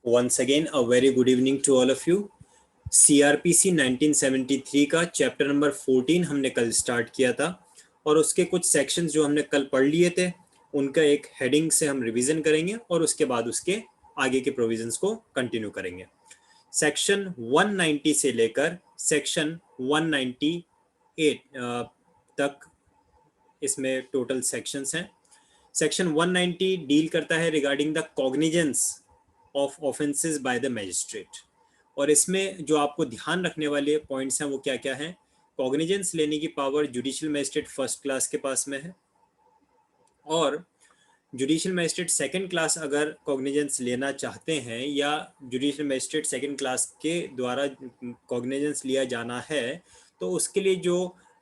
Once again, a very good evening to all of you. CRPC 1973 का chapter number 14 हमने कल start किया था और उसके कुछ सेक्शंस जो हमने कल पढ़ लिए थे उनका एक हेडिंग से हम रिवीजन करेंगे और उसके बाद उसके आगे के प्रोविजंस को कंटिन्यू करेंगे। सेक्शन 190 से लेकर सेक्शन 198 तक इसमें टोटल सेक्शंस हैं। सेक्शन 190 डील करता है regarding the cognizance of offences by the magistrate, और इसमें जो आपको ध्यान रखने वाले पॉइंट्स हैं वो क्या क्या हैं। कॉग्निजेंस लेने की power judicial magistrate first class के पास में है, और जुडिशियल मैजिस्ट्रेट सेकंड क्लास अगर कॉग्निजेंस लेना चाहते हैं या जुडिशियल मैजिस्ट्रेट सेकंड क्लास के द्वारा कॉग्निजेंस लिया जाना है तो उसके लिए जो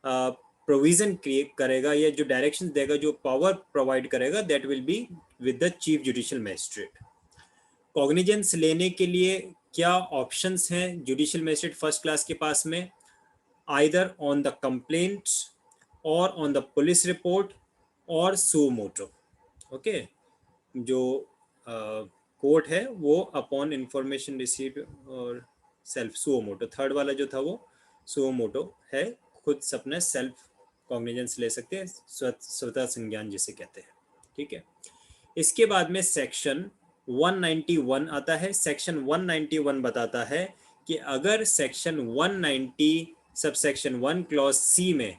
प्रोविजन क्रिएट करेगा या जो डायरेक्शन देगा, जो पावर प्रोवाइड करेगा, that will be with the chief judicial magistrate. Cognizance लेने के लिए क्या ऑप्शंस हैं जुडिशियल मैजिस्ट्रेट फर्स्ट क्लास के पास में? आइदर ऑन द कंप्लेंट और ऑन द पुलिस रिपोर्ट और सू मोटो। ओके, जो कोर्ट है वो अपॉन इंफॉर्मेशन रिसीव्ड और सेल्फ सुओ मोटो, थर्ड वाला जो था वो सुओ मोटो है, खुद अपने सेल्फ कॉग्निजेंस ले सकते हैं, स्वतः संज्ञान जिसे कहते हैं। ठीक है, इसके बाद में सेक्शन 191 आता है। सेक्शन 191 बताता है कि अगर सेक्शन 190 सबसेक्शन 1 क्लॉज सी में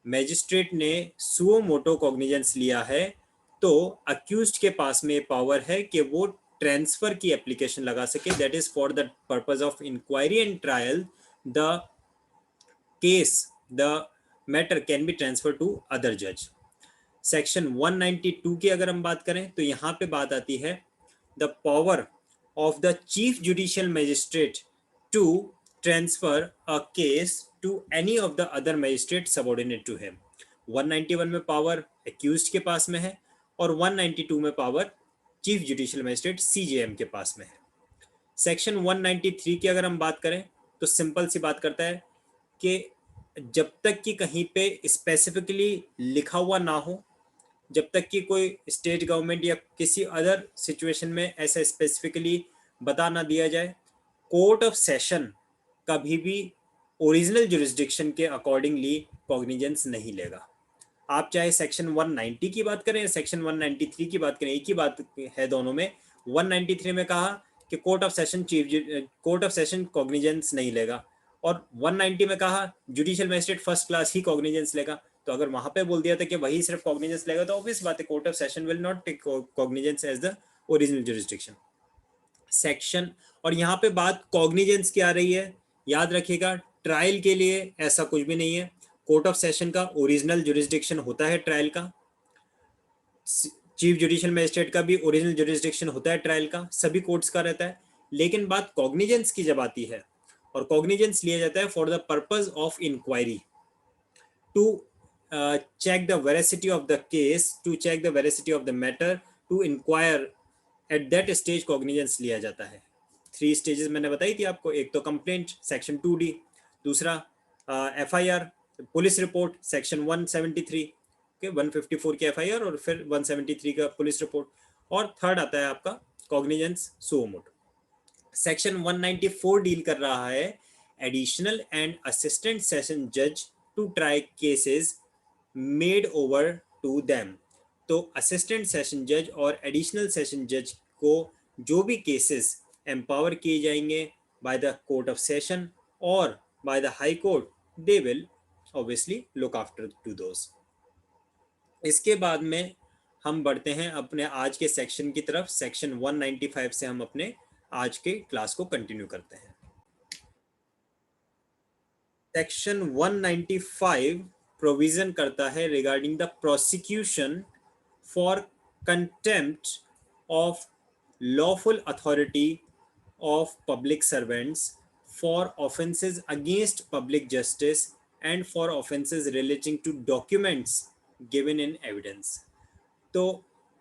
मैजिस्ट्रेट ने सुओ मोटो कॉग्निजेंस लिया है तो अक्यूज्ड के पास में पावर है कि वो ट्रांसफर की एप्लीकेशन लगा सके, that is for the purpose of inquiry and trial the case the matter can be transfer to other जज। सेक्शन 192 की अगर हम बात करें तो यहाँ पे बात आती है the power of the chief judicial magistrate to transfer a case to any of the other magistrate subordinate to him. 191 में पावर एक्यूज्ड के पास में है और 192 में power chief judicial magistrate CJM के पास में है। सेक्शन 193 की अगर हम बात करें तो सिंपल सी बात करता है कि जब तक कि कहीं पे स्पेसिफिकली लिखा हुआ ना हो, जब तक कि कोई स्टेट गवर्नमेंट या किसी अदर सिचुएशन में ऐसा स्पेसिफिकली बता ना दिया जाए, कोर्ट ऑफ सेशन कभी भी ओरिजिनल जुरिस्डिक्शन के अकॉर्डिंगली कॉग्निजेंस नहीं लेगा। आप चाहे सेक्शन 190 की बात करें या सेक्शन 193 की बात करें, एक ही बात है दोनों में। 193 में कहा कि कोर्ट ऑफ सेशन कॉग्निजेंस नहीं लेगा, और 190 में कहा जुडिशियल मैजिस्ट्रेट फर्स्ट क्लास ही कॉग्निजेंस लेगा। तो अगर वहां पे बोल दिया था कि वही सिर्फ कॉग्निजेंस लेगा तो ऑब्वियस बात है court of session will not take cognizance as the original jurisdiction section. और यहाँ पे बात कॉग्निजेंस की आ रही है, याद रखिएगा ट्रायल के लिए ऐसा कुछ भी नहीं है। कोर्ट ऑफ सेशन का ओरिजिनल जुरिस्डिक्शन होता है ट्रायल का, चीफ जुडिशियल मैजिस्ट्रेट का भी ओरिजिनल जुरिस्डिक्शन होता है ट्रायल का, सभी कोर्ट्स का रहता है। लेकिन बात कॉग्निजेंस की जब आती है, और कॉग्निजेंस लिया जाता है for the purpose of inquiry, to check the veracity of the case, to check the veracity of the matter, to inquire at that stage cognizance लिया जाता है। 3 स्टेजेस मैंने बताई थी आपको, एक तो कंप्लेंट सेक्शन 2D, दूसरा FIR पुलिस रिपोर्ट सेक्शन 173 के 154 की FIR और फिर 173 का पुलिस रिपोर्ट, और थर्ड आता है आपका cognizance suo motu. Section 194 deal कर रहा है एडिशनल एंड असिस्टेंट सेशन जज to try cases made over to them. तो असिस्टेंट सेशन जज और एडिशनल सेशन जज को जो भी केसेस एम्पावर किए जाएंगे by the court of session और by the high court, they will obviously look after to those. इसके बाद में हम बढ़ते हैं अपने आज के सेक्शन की तरफ। सेक्शन 195 से हम अपने आज के क्लास को कंटिन्यू करते हैं। सेक्शन 195 प्रोविजन करता है regarding the prosecution for contempt of lawful authority of public servants for offences against public justice and for offences relating to documents given in evidence. तो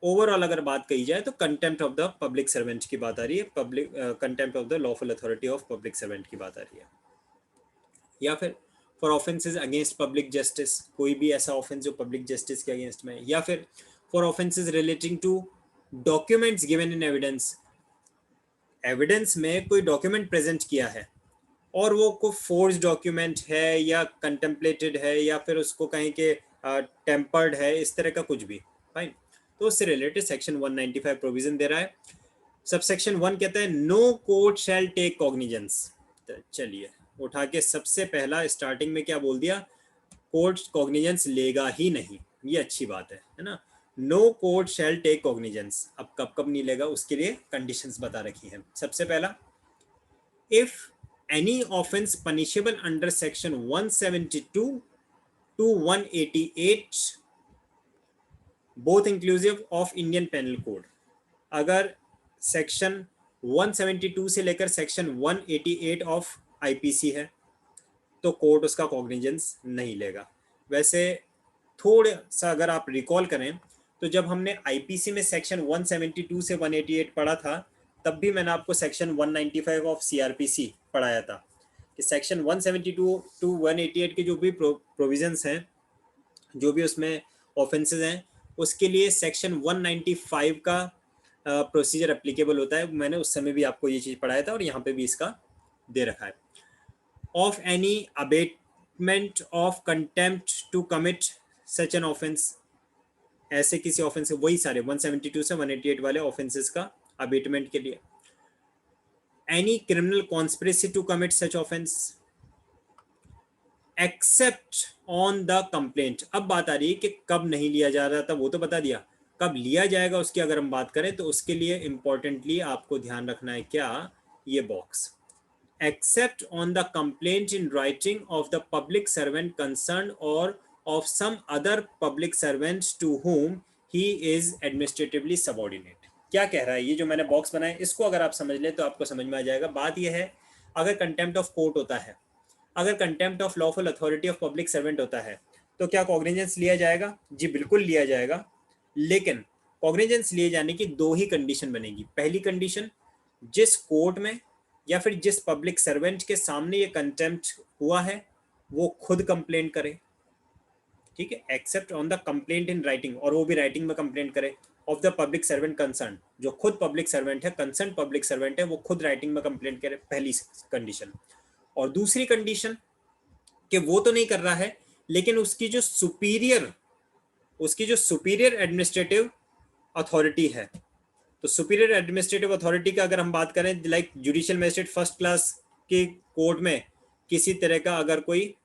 ओवरऑल अगर बात कही जाए तो contempt of the public servant की बात आ रही है, public contempt of the lawful authority of public servant की बात आ रही है, या फिर for offences against public justice, कोई भी ऐसा ऑफेंस जो पब्लिक जस्टिस के अगेंस्ट में, या फिर for offences relating to documents given in evidence, evidence में कोई डॉक्यूमेंट प्रेजेंट किया है और वो को फोर्स डॉक्यूमेंट है या कंटेम्पलेटेड है या फिर उसको कहीं के टेम्पर्ड है, इस तरह का कुछ भी, फाइन, तो उससे रिलेटेड सेक्शन 195 प्रोविजन दे रहा है। सबसेक्शन 1 कहता है no court shall take cognizance. चलिए उठा के सबसे पहला स्टार्टिंग में क्या बोल दिया, कोर्ट कॉग्निजेंस लेगा ही नहीं, ये अच्छी बात है ना। No court shall take cognizance, अब कब कब नहीं लेगा उसके लिए कंडीशंस बता रखी हैं। सबसे पहला, if any offence punishable under section 172 to 188 both inclusive of Indian penal code, अगर सेक्शन 172 से लेकर सेक्शन 188 ऑफ आईपीसी है तो कोर्ट उसका कॉग्निजेंस नहीं लेगा। वैसे थोड़ा सा अगर आप रिकॉल करें तो जब हमने आईपीसी में सेक्शन 172 से 188 पढ़ा था तब भी मैंने आपको सेक्शन 195 ऑफ सीआरपीसी पढ़ाया था कि सेक्शन 172 टू 188 के जो भी प्रोविजंस हैं, जो भी उसमें ऑफेंसेस हैं, उसके लिए सेक्शन 195 का प्रोसीजर एप्लीकेबल होता है। मैंने उस समय भी आपको ये चीज़ पढ़ाया था और यहाँ पे भी इसका दे रखा है। Of any abetment of contempt to commit such an offence, ऐसे किसी ऑफेंस, वही सारे 172 से 188 वाले ऑफेंसेस का अबेटमेंट के लिए। Any criminal conspiracy to commit such offence except on the complaint. अब बात आ रही है कि कब नहीं लिया जा रहा था, वो तो बता दिया, कब लिया जाएगा उसकी अगर हम बात करें तो उसके लिए इंपॉर्टेंटली आपको ध्यान रखना है क्या, ये box, except on the complaint in writing of the public servant concern और of some other public servant to whom he is administratively subordinate. क्या कह रहा है ये जो मैंने बॉक्स बनाया, इसको अगर आप समझ ले तो आपको समझ में आ जाएगा। बात यह है, अगर कंटेम्प्ट ऑफ कोर्ट होता है, अगर contempt of lawful authority of public servant होता है तो क्या कॉग्निजेंस लिया जाएगा? जी बिल्कुल लिया जाएगा, लेकिन कॉग्निजेंस लिए जाने की दो ही कंडीशन बनेगी। पहली कंडीशन, जिस कोर्ट में या फिर जिस पब्लिक सर्वेंट के सामने ये कंटेम्प्ट हुआ है वो खुद कंप्लेंट करे, ठीक है, accept on the complaint in writing, और वो भी राइटिंग में कंप्लेंट करे, of the public servant concern, जो खुद पब्लिक सर्वेंट है, कंसर्न पब्लिक सर्वेंट है, वो खुद राइटिंग में कंप्लेंट करे, पहली कंडीशन। और दूसरी कंडीशन कि वो तो नहीं कर रहा है लेकिन उसकी जो सुपीरियर एडमिनिस्ट्रेटिव अथॉरिटी है, तो सुपीरियर एडमिनिस्ट्रेटिव अथॉरिटी का अगर हम बात करें, like judicial magistrate first class के कोर्ट में किसी तरह का अगर कोई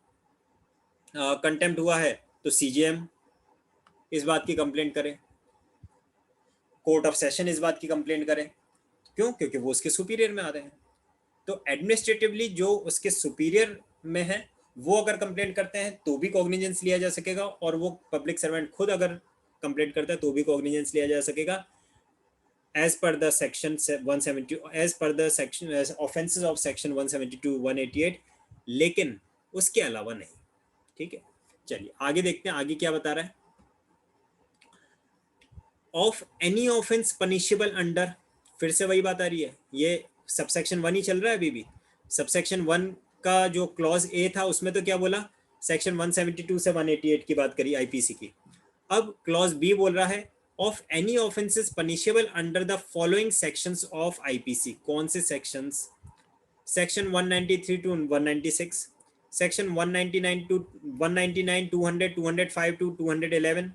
कंटेम्प्ट हुआ है तो सीजेएम इस बात की कंप्लेंट करे, कोर्ट ऑफ सेशन इस बात की कंप्लेंट करे, क्यों? क्योंकि वो उसके सुपीरियर में आ रहे हैं। तो एडमिनिस्ट्रेटिवली जो उसके सुपीरियर में है वो अगर कंप्लेंट करते हैं तो भी कॉग्निजेंस लिया जा सकेगा, और वो पब्लिक सर्वेंट खुद अगर कंप्लेंट करता है तो भी कॉग्निजेंस लिया जा सकेगा, as per the section 170, as per the section offences of section 172 188, लेकिन उसके अलावा नहीं। ठीक है, चलिए आगे देखते हैं आगे क्या बता रहा है। Of any offence punishable under, फिर से वही बात आ रही है, ये सबसेक्शन 1 ही चल रहा है अभी भी। सबसेक्शन 1 का जो क्लॉज ए था उसमें तो क्या बोला, सेक्शन 172 से 188 की बात करी आईपीसी की। अब क्लॉज बी बोल रहा है of any offences punishable under the following sections of IPC. कौन से sections? Section 193 to 196, section 199 to 199, 200, 205 to 211,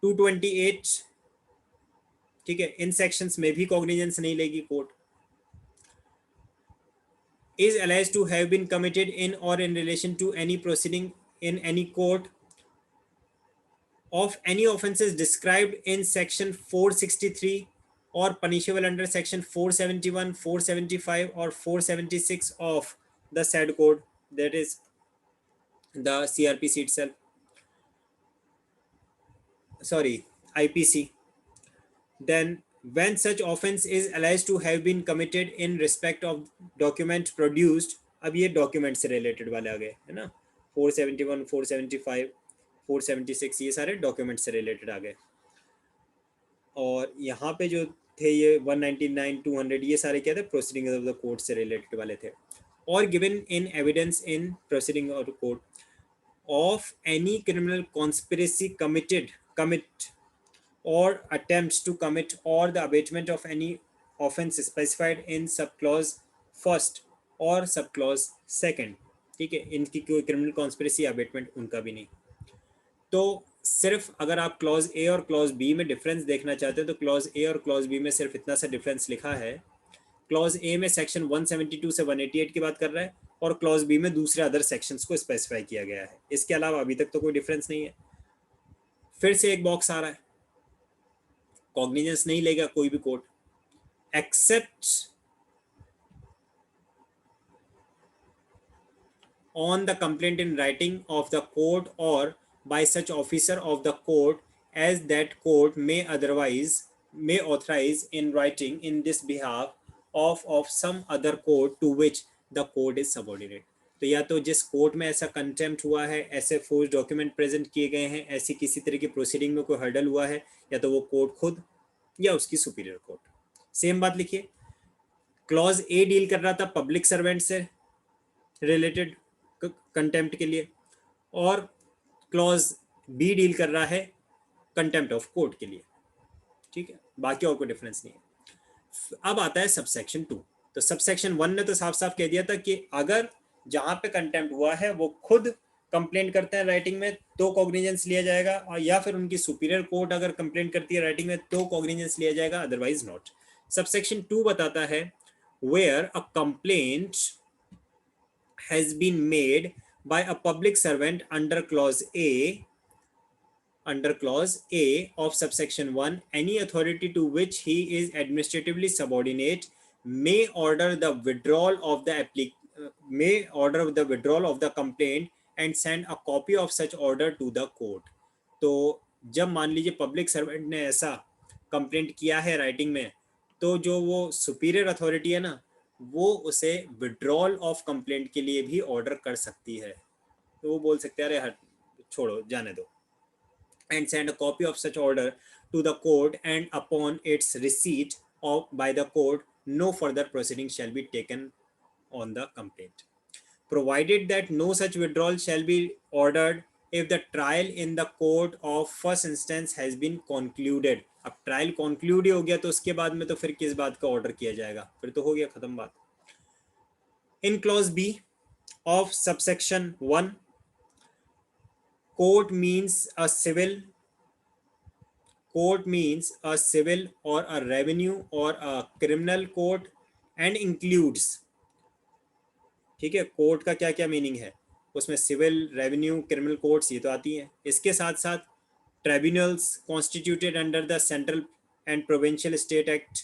228, ठीक है, इन सेक्शंस में भी कॉग्निजेंस नहीं लेगी court. is alleged to have been committed in or in relation to any proceeding in any court of any offences described in section 463 or punishable under section 471, 475 or 476 of the said code, that is the CRPC itself, sorry, IPC, then when such offense is alleged to have been committed in respect of document produced, अब ये document से related वाले आ गए है ना, 471, 475, 476 ये सारे document से रिलेटेड आ गए, और यहाँ पे जो थे ये 199, 200 ये सारे क्या थे, प्रोसीडिंग ऑफ द कोर्ट से रिलेटेड वाले थे। और given in evidence in proceeding of the court of any criminal conspiracy commit or attempts to commit or the abatement of any offence specified in sub clause first और sub clause second, ठीक है, इनकी कोई criminal conspiracy abetment उनका भी नहीं। तो सिर्फ अगर आप क्लॉज ए और क्लॉज बी में डिफरेंस देखना चाहते हो तो क्लॉज ए और क्लॉज बी में सिर्फ इतना सा डिफरेंस लिखा है। क्लॉज ए में सेक्शन 172 से 188 की बात कर रहा है और क्लॉज बी में दूसरे अदर सेक्शंस को स्पेसिफाई किया गया है। इसके अलावा अभी तक तो कोई डिफरेंस नहीं है। फिर से एक बॉक्स आ रहा है, कॉग्निजेंस नहीं लेगा कोई भी court except on the complaint in writing of the court or by such officer of the court as that court may authorize in writing in this behalf of some other court to which the court is subordinate। तो या तो जिस court में ऐसा contempt हुआ है, ऐसे force document present किए गए हैं, ऐसी किसी तरह की प्रोसीडिंग में कोई हर्डल हुआ है, या तो वो कोर्ट खुद या उसकी सुपीरियर कोर्ट। सेम बात लिखिए, क्लॉज ए डील कर रहा था पब्लिक सर्वेंट से रिलेटेड कंटेम्प्ट के लिए और क्लॉज बी डील कर रहा है कंटेम्प्ट ऑफ कोर्ट के लिए, ठीक है, बाकी और कोई डिफरेंस नहीं है। अब आता है सबसेक्शन 2। तो सबसेक्शन 1 ने तो साफ साफ कह दिया था कि अगर जहां पे कंटेम्प्ट हुआ है वो खुद कंप्लेंट करते हैं राइटिंग में तो कॉग्निजेंस लिया जाएगा, और या फिर उनकी सुपीरियर कोर्ट अगर कंप्लेंट करती है राइटिंग में तो कॉग्निजेंस लिया जाएगा, अदरवाइज नॉट। सबसेक्शन 2 बताता है where a complaint has been made by a public servant under clause A of subsection 1, any authority to which he is administratively subordinate may order the withdrawal of the complaint and send a copy of such order to the court। तो जब मान लीजिए public servant ने ऐसा complaint किया है writing में, तो जो वो सुपीरियर अथॉरिटी है ना, वो उसे विड्रॉल ऑफ कंप्लेंट के लिए भी ऑर्डर कर सकती है। तो वो बोल सकते हैं अरे हट छोड़ो जाने दो, and send a copy of such order to the court and upon its receipt of by the court no further proceeding shall be taken on the complaint, provided that no such withdrawal shall be ordered if the trial in the court of first instance has been concluded। अब trial conclude ही हो गया तो उसके बाद में तो फिर किस बात का ऑर्डर किया जाएगा, फिर तो हो गया खत्म बात। In clause B of subsection 1 court means a civil or a revenue or a criminal court and includes, ठीक है, कोर्ट का क्या क्या मीनिंग है उसमें, सिविल, रेवेन्यू, क्रिमिनल कोर्ट्स ये तो आती हैं। इसके साथ साथ tribunals constituted under the central and provincial state act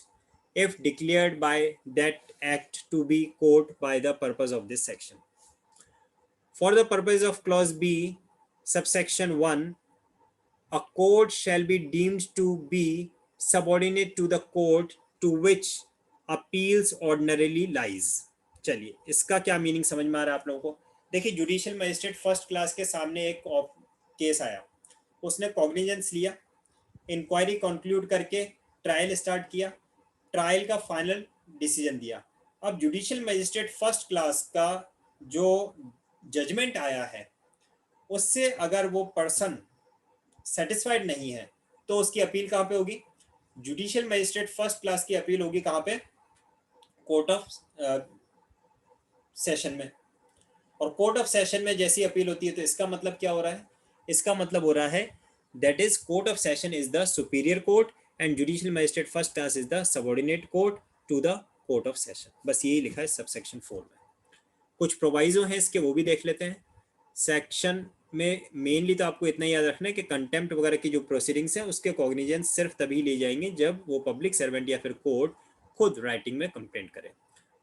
if declared by that act to be court by the purpose of this section। For the purpose of clause B subsection 1, a court shall be deemed to be subordinate to the court to which appeals ordinarily lies। चलिए इसका क्या meaning समझ में आ रहा है आप लोगों को। देखिए जुडिशियल मजिस्ट्रेट फर्स्ट क्लास के सामने एक केस आया, उसने कॉग्निजेंस लिया, इंक्वायरी कंक्लूड करके ट्रायल स्टार्ट किया, ट्रायल का फाइनल डिसीजन दिया। अब जुडिशियल मजिस्ट्रेट फर्स्ट क्लास का जो जजमेंट आया है उससे अगर वो पर्सन सेटिस्फाइड नहीं है तो उसकी अपील कहाँ पे होगी, जुडिशियल मजिस्ट्रेट फर्स्ट क्लास की अपील होगी कहाँ पे, कोर्ट ऑफ सेशन में। और कोर्ट ऑफ सेशन में जैसी अपील होती है तो इसका मतलब क्या हो रहा है, इसका मतलब हो रहा है that is court of session is the superior court and judicial magistrate first class is the subordinate court to the court of session. बस यही लिखा है सबसेक्शन 4 में। कुछ प्रोवाइजो हैं इसके, वो भी देख लेते हैं। सेक्शन में मेनली तो आपको इतना याद रखना है कि कंटेम्प्ट वगैरह की जो प्रोसीडिंग्स हैं उसके कॉग्निजेंस सिर्फ तभी ले जाएंगे जब वो पब्लिक सर्वेंट या फिर कोर्ट खुद राइटिंग में कंप्लेंट करे।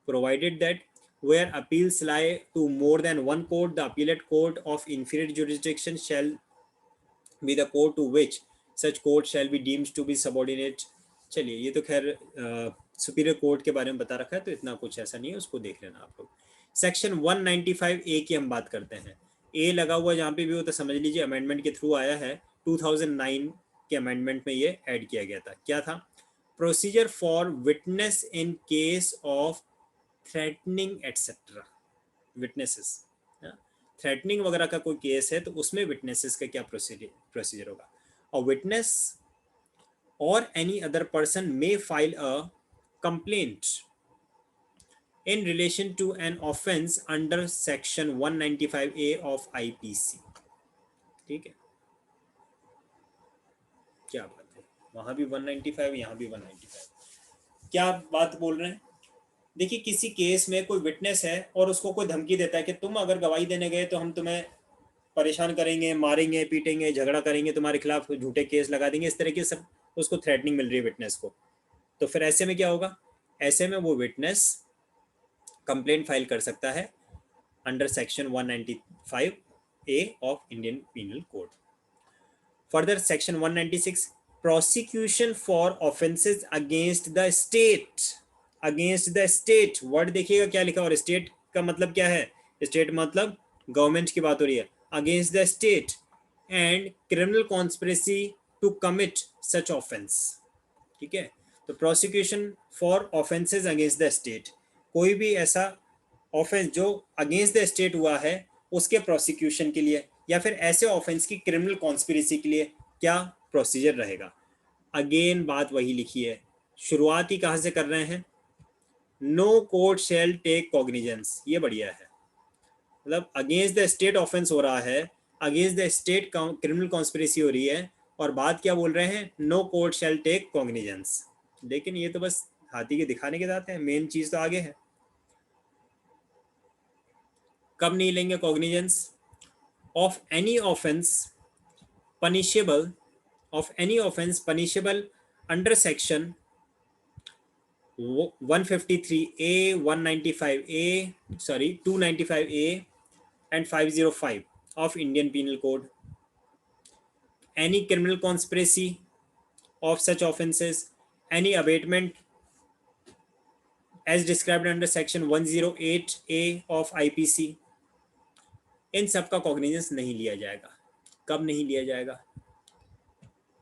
Provided that where appeals lie to more than one court, the appellate court of inferior jurisdiction shall be the court to which such court shall be deemed to be subordinate। चलिए ये तो खैर superior court के बारे में बता रखा है तो इतना कुछ ऐसा नहीं है, उसको देख लेना आप लोग। सेक्शन 195A की हम बात करते हैं। ए लगा हुआ जहाँ पे भी हो तो समझ लीजिए अमेंडमेंट के थ्रू आया है, 2009 के अमेंडमेंट में ये ऐड किया गया था। क्या था, procedure for witness in case of threatening etcetera. Witnesses, threatening वगैरह का कोई केस है तो उसमें विटनेसेस का क्या प्रोसीजर होगा। और विटनेस और any other person may file a complaint in relation to an offense under section 195A of IPC। ठीक है, क्या बात है, वहां भी 195, यहाँ भी 195। क्या बात बोल रहे हैं? देखिए, किसी केस में कोई विटनेस है और उसको कोई धमकी देता है कि तुम अगर गवाही देने गए तो हम तुम्हें परेशान करेंगे, मारेंगे, पीटेंगे, झगड़ा करेंगे, तुम्हारे खिलाफ झूठे केस लगा देंगे, इस तरह की सब उसको थ्रेटनिंग मिल रही है विटनेस को। तो फिर ऐसे में क्या होगा? ऐसे में वो विटनेस कंप्लेंट फाइल कर सकता है under section 195A of Indian penal code. Further section 196, prosecution for offences against the state. Against the state word देखिएगा क्या लिखा, और स्टेट का मतलब क्या है? स्टेट मतलब गवर्नमेंट की बात हो रही है। Against the state and criminal conspiracy to commit such offence. ठीक है, तो prosecution for offences against the state, कोई भी ऐसा ऑफेंस जो अगेंस्ट द स्टेट हुआ है उसके प्रोसिक्यूशन के लिए, या फिर ऐसे ऑफेंस की क्रिमिनल कॉन्स्पिरेसी के लिए क्या प्रोसीजर रहेगा। अगेन बात वही लिखी है, शुरुआत ही कहाँ से कर रहे हैं? No court shall take cognizance. ये बढ़िया है, मतलब अगेंस्ट द स्टेट ऑफेंस हो रहा है, against the state criminal conspiracy हो रही है, और बात क्या बोल रहे हैं? No court shall take cognizance. लेकिन ये तो बस हाथी के दिखाने के साथ है, मेन चीज तो आगे है। कब नहीं लेंगे cognizance? Of any offence punishable, of any offence punishable under section 153A, 195A, sorry 295A and 505 of Indian Penal Code. Any criminal conspiracy of such offences, any abatement as described under section 108A of IPC, इन सब का cognizance नहीं लिया जाएगा। कब नहीं लिया जाएगा?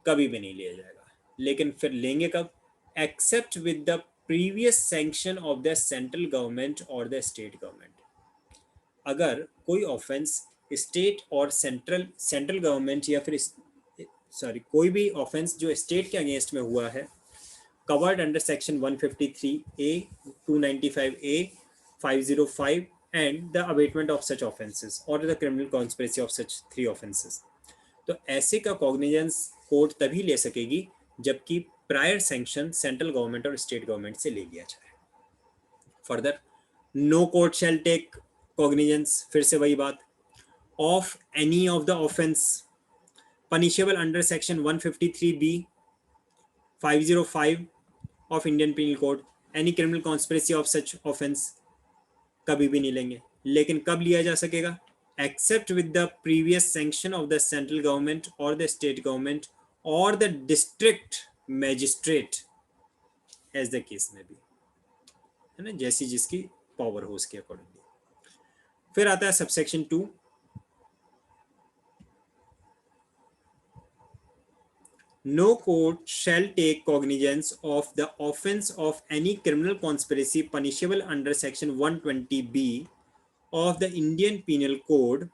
कभी भी नहीं लिया जाएगा। लेकिन फिर लेंगे कब? Except with the previous sanction of the central government और द स्टेट गवर्नमेंट। अगर कोई ऑफेंस स्टेट और सेंट्रल गवर्नमेंट या फिर कोई भी ऑफेंस जो स्टेट के अगेंस्ट में हुआ है, covered under section 153A, 295A, 505 and the abatement of such offences or the criminal conspiracy of such 3 offences, तो ऐसे का कॉग्निजेंस कोर्ट तभी ले सकेगी जबकि प्रायर सैंक्शन सेंट्रल गवर्नमेंट और स्टेट गवर्नमेंट से ले लिया जाए। Further, no court shall take cognizance, फिर से वही बात, of any of the offence punishable under section 153B, 505 of Indian penal code, any criminal conspiracy of such offence, कभी भी नहीं लेंगे। लेकिन कब लिया जा सकेगा? Except with the previous sanction of the central government और द स्टेट गवर्नमेंट और the district magistrate as the case में भी, है ना, जैसी जिसकी पावर हो उसके अकॉर्डिंगली। फिर आता है subsection 2, no court shall take cognizance of the offense of any criminal conspiracy punishable under section 120B of the Indian Penal Code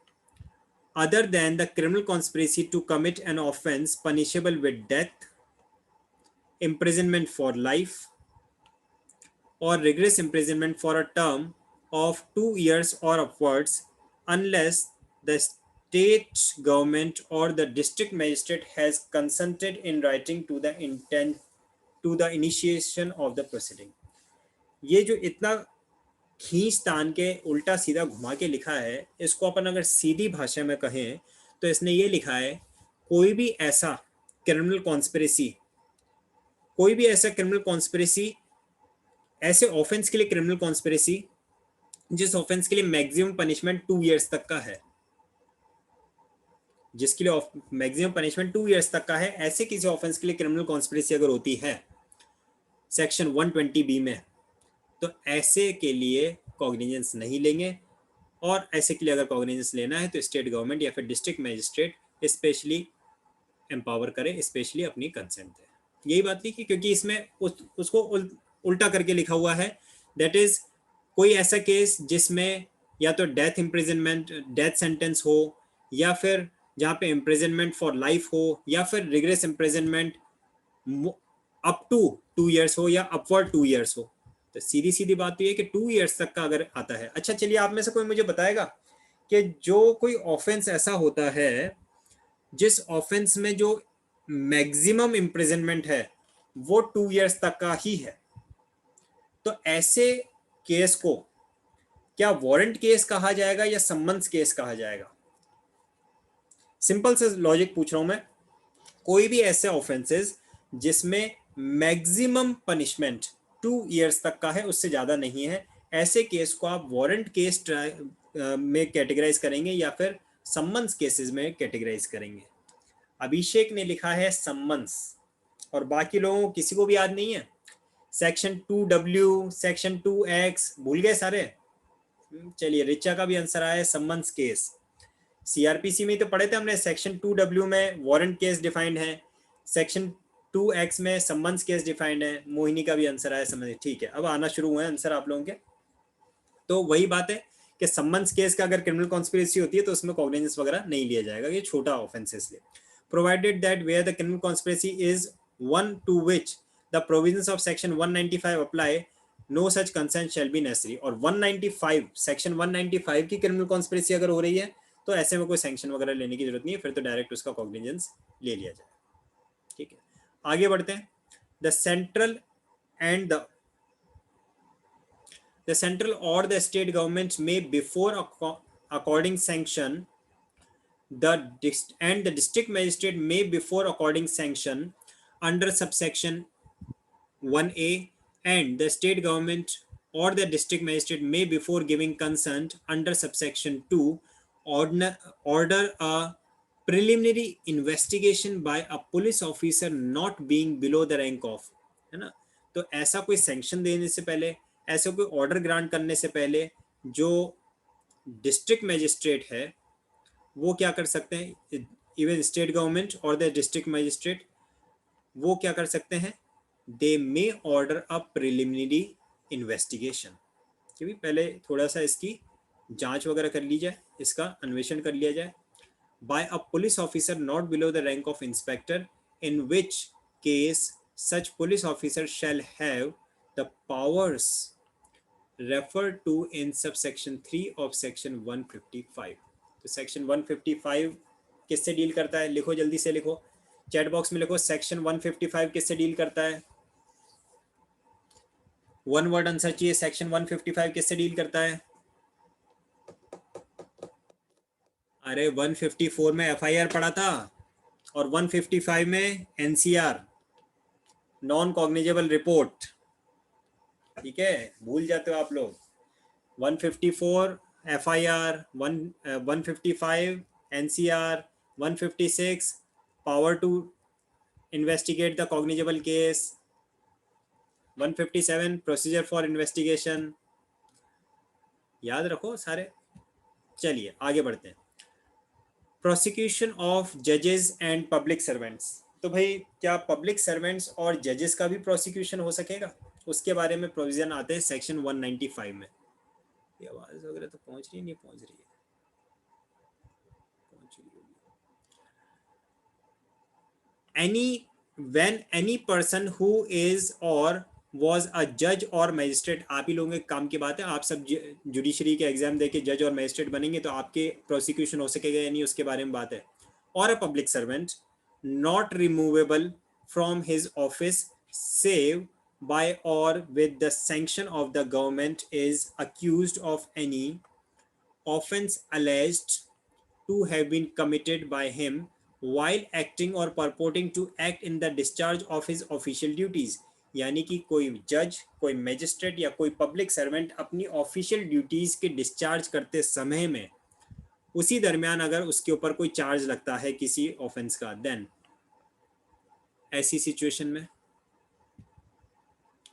other than the criminal conspiracy to commit an offense punishable with death, imprisonment for life, or rigorous imprisonment for a term of 2 years or upwards, unless the state government or the district magistrate has consented in writing to the intent to the initiation of the proceeding। ये जो इतना खींच तान के उल्टा सीधा घुमा के लिखा है, इसको अपन अगर सीधी भाषा में कहें तो इसने ये लिखा है, कोई भी ऐसा क्रिमिनल कॉन्स्पिरेसी, कोई भी ऐसा क्रिमिनल कॉन्स्पिरेसी, ऐसे ऑफेंस के लिए क्रिमिनल कॉन्स्पिरेसी जिस ऑफेंस के लिए मैक्सिमम पनिशमेंट 2 इयर्स तक का है, जिसके लिए मैक्सिमम पनिशमेंट 2 इयर्स तक का है, ऐसे किसी ऑफेंस के लिए क्रिमिनल कॉन्स्पिरेसी अगर होती है सेक्शन 120B में, तो ऐसे के लिए कॉग्निजेंस नहीं लेंगे। और ऐसे के लिए अगर कॉग्निजेंस लेना है तो स्टेट गवर्नमेंट या फिर डिस्ट्रिक्ट मैजिस्ट्रेट स्पेशली एम्पावर करे, स्पेशली अपनी कंसेंट दे। यही बात लिखी, क्योंकि इसमें उसको उल्टा करके लिखा हुआ है। दैट इज कोई ऐसा केस जिसमें या तो डेथ इम्प्रिजनमेंट, डेथ सेंटेंस हो, या फिर जहाँ पे इम्प्रिजनमेंट फॉर लाइफ हो, या फिर rigorous imprisonment up to 2 years हो या अपवर्ड 2 years हो। तो सीधी सीधी बात तो ये कि 2 years तक का अगर आता है। अच्छा चलिए, आप में से कोई मुझे बताएगा कि जो कोई ऑफेंस ऐसा होता है जिस ऑफेंस में जो मैक्सिमम इम्प्रिजनमेंट है वो 2 years तक का ही है, तो ऐसे केस को क्या वारंट केस कहा जाएगा या सम्मन्स केस कहा जाएगा? सिंपल से लॉजिक पूछ रहा हूं मैं। कोई भी ऐसे ऑफेंसेस जिसमें मैक्सिमम पनिशमेंट 2 years तक का है, उससे ज्यादा नहीं है, ऐसे केस को आप वारंट केस में कैटेगराइज करेंगे या फिर सम्मन्स केसेस में कैटेगराइज करेंगे? अभिषेक ने लिखा है सम्मन्स, और बाकी लोगों को किसी को भी याद नहीं है? सेक्शन 2W, सेक्शन 2X भूल गए सारे? चलिए, रिचा का भी आंसर आया है सम्मन्स केस। सीआरपीसी में तो पढ़े थे हमने, सेक्शन 2W में वारंट केस डिफाइंड है, सेक्शन 2X में सम्मन्स केस डिफाइंड है। मोहिनी का भी आंसर आया, समझ ठीक है। अब आना शुरू हुए आंसर आप लोगों के। तो वही बात है कि सम्मन्स केस का अगर क्रिमिनल कॉन्स्पिरेसी होती है तो उसमें कॉग्निजेंस वगैरह नहीं लिया जाएगा, ये छोटा ऑफेंस है इसलिए। Provided that where the criminal conspiracy is one to which the provisions of section 195 apply, no such consent shall be necessary. और 195 सेक्शन 195 की क्रिमिनल कॉन्स्पिरेसी अगर हो रही है तो ऐसे में कोई सैंक्शन वगैरह लेने की जरूरत नहीं है, फिर तो डायरेक्ट उसका कॉग्निजेंस ले लिया जाए। ठीक है, आगे बढ़ते हैं। The central and the central or the state government may before according sanction and the district magistrate may before according sanction under subsection 1A, and the state government or the district magistrate may before giving consent under subsection 2 order a preliminary investigation by a police officer not being below the rank of, है ना? तो ऐसा कोई sanction देने से पहले, ऐसे कोई ऑर्डर ग्रांट करने से पहले जो डिस्ट्रिक्ट मैजिस्ट्रेट है वो क्या कर सकते हैं, इवन स्टेट गवर्नमेंट और द डिस्ट्रिक्ट मैजिस्ट्रेट, वो क्या कर सकते हैं, दे मे ऑर्डर अ प्रिलिमिनरी इन्वेस्टिगेशन, क्योंकि पहले थोड़ा सा इसकी जांच वगैरह कर ली जाए, इसका अन्वेषण कर लिया जाए, by a police officer not below the rank of inspector, in which case such police officer shall have the powers referred to in subsection 3 of section 155। तो सेक्शन 155 किससे डील करता है? लिखो, जल्दी से लिखो, चैट बॉक्स में लिखो, सेक्शन 155 किससे डील करता है? वन वर्ड आंसर चाहिए। सेक्शन 155 किससे डील करता है? अरे 154 में एफआईआर पढ़ा था और 155 में एनसीआर, नॉन कॉग्निजेबल रिपोर्ट। ठीक है, भूल जाते हो आप लोग। 154 FIR, 155 NCR, 156 power to investigate the cognizable case, 157 procedure for investigation. याद रखो सारे। चलिए आगे बढ़ते हैं। प्रोसिक्यूशन ऑफ जजेस एंड पब्लिक सर्वेंट्स। तो भाई क्या पब्लिक सर्वेंट्स और जजेस का भी प्रोसिक्यूशन हो सकेगा? उसके बारे में प्रोविजन आते हैं सेक्शन 195 में। ये आवाज वगैरह तो पहुंच रही नहीं? पहुंच रही है, पहुंच रही होगी। Any when any person who is और was a judge और मैजिस्ट्रेट, आप ही लोगों के काम की बात है, आप सब जुडिशरी के एग्जाम देके जज और मैजिस्ट्रेट बनेंगे तो आपके प्रोसिक्यूशन हो सकेगा या नहीं उसके बारे में बात है। और a public servant not removable from his office save by or with the sanction of the government is accused of any offense alleged to have been committed by him while acting or purporting to act in the discharge of his official duties। यानी कि कोई जज, कोई magistrate या कोई public servant अपनी official duties के discharge करते समय में उसी दरमियान अगर उसके ऊपर कोई चार्ज लगता है किसी ऑफेंस का, देन ऐसी सिचुएशन में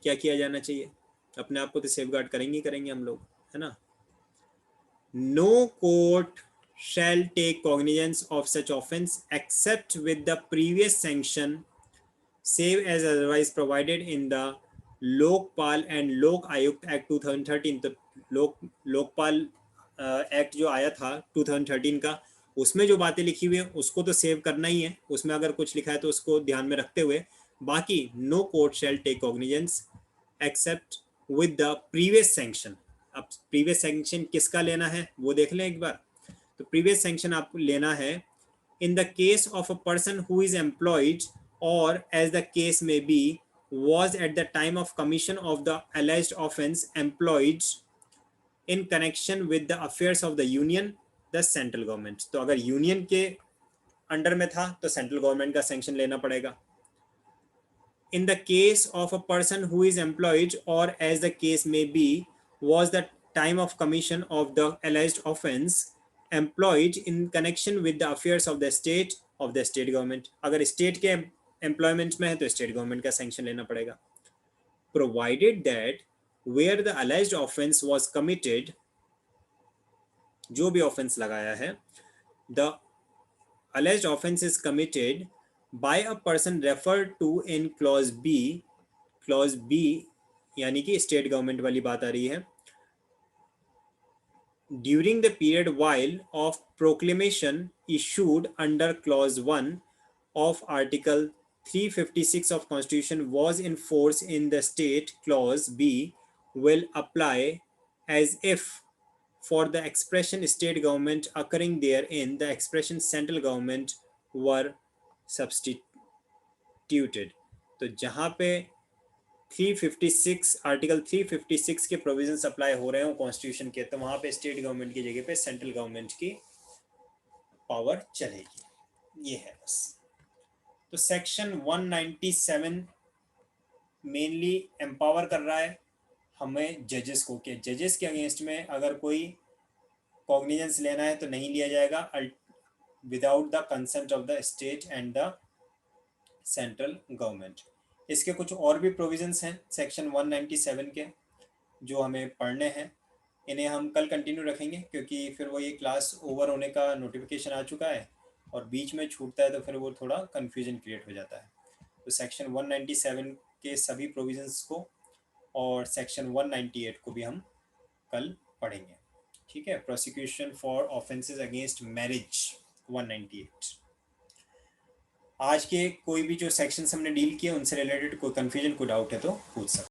क्या किया जाना चाहिए? अपने आप को तो सेफगार्ड करेंगे हम लोग, है ना। No court shall take cognizance of such offense except with the previous sanction save as otherwise provided in the Lokpal and लोक आयुक्त एक्ट 2013। तो लोकपाल एक्ट जो आया था 2013 का, उसमें जो बातें लिखी हुई है उसको तो सेव करना ही है। उसमें अगर कुछ लिखा है तो उसको ध्यान में रखते हुए बाकी no court shall take cognizance except with the previous sanction. अब प्रीवियस सैंक्शन किसका लेना है वो देख लें एक बार। तो प्रीवियस सैंक्शन आपको लेना है in the case of a person who is employed or as the case may be was at the time of commission of the alleged offense employed in connection with the affairs of the union the central government। तो अगर union के under में था तो central government का sanction लेना पड़ेगा। in the case of a person who is employed or as the case may be was the time of commission of the alleged offense employed in connection with the affairs of the state government। अगर state के employment में है तो state government का sanction लेना पड़ेगा। provided that where the alleged offense was committed, जो भी ऑफेंस लगाया है, the alleged offense is committed by a person referred to in clause B यानी कि स्टेट गवर्नमेंट वाली बात आ रही है, during the period while of proclamation issued under clause 1 of article 356 of constitution was in force in the state, clause B will apply as if for the expression state government occurring therein the expression central government were substituted। तो जहां पे 356 article 356 के provisions apply हो रहे हो constitution के, तो वहां पे स्टेट गवर्नमेंट की जगह पे सेंट्रल गवर्नमेंट की पावर चलेगी। ये है बस। तो सेक्शन 197 मेनली एम्पावर कर रहा है हमें जजेस को, कि जजेस के अगेंस्ट में अगर कोई कॉग्निजेंस लेना है तो नहीं लिया जाएगा without the consent of the state and the central government. इसके कुछ और भी प्रोविजंस हैं सेक्शन 197 के जो हमें पढ़ने हैं। इन्हें हम कल कंटिन्यू रखेंगे क्योंकि फिर वो ये क्लास ओवर होने का नोटिफिकेशन आ चुका है और बीच में छूटता है तो फिर वो थोड़ा कन्फ्यूजन क्रिएट हो जाता है। तो सेक्शन 197 के सभी प्रोविजंस को और सेक्शन 198 को भी हम कल पढ़ेंगे। ठीक है। Prosecution for offences against marriage 198। आज के कोई भी जो सेक्शंस हमने डील किए उनसे रिलेटेड कोई कन्फ्यूजन कोई डाउट है तो पूछ सकते हैं।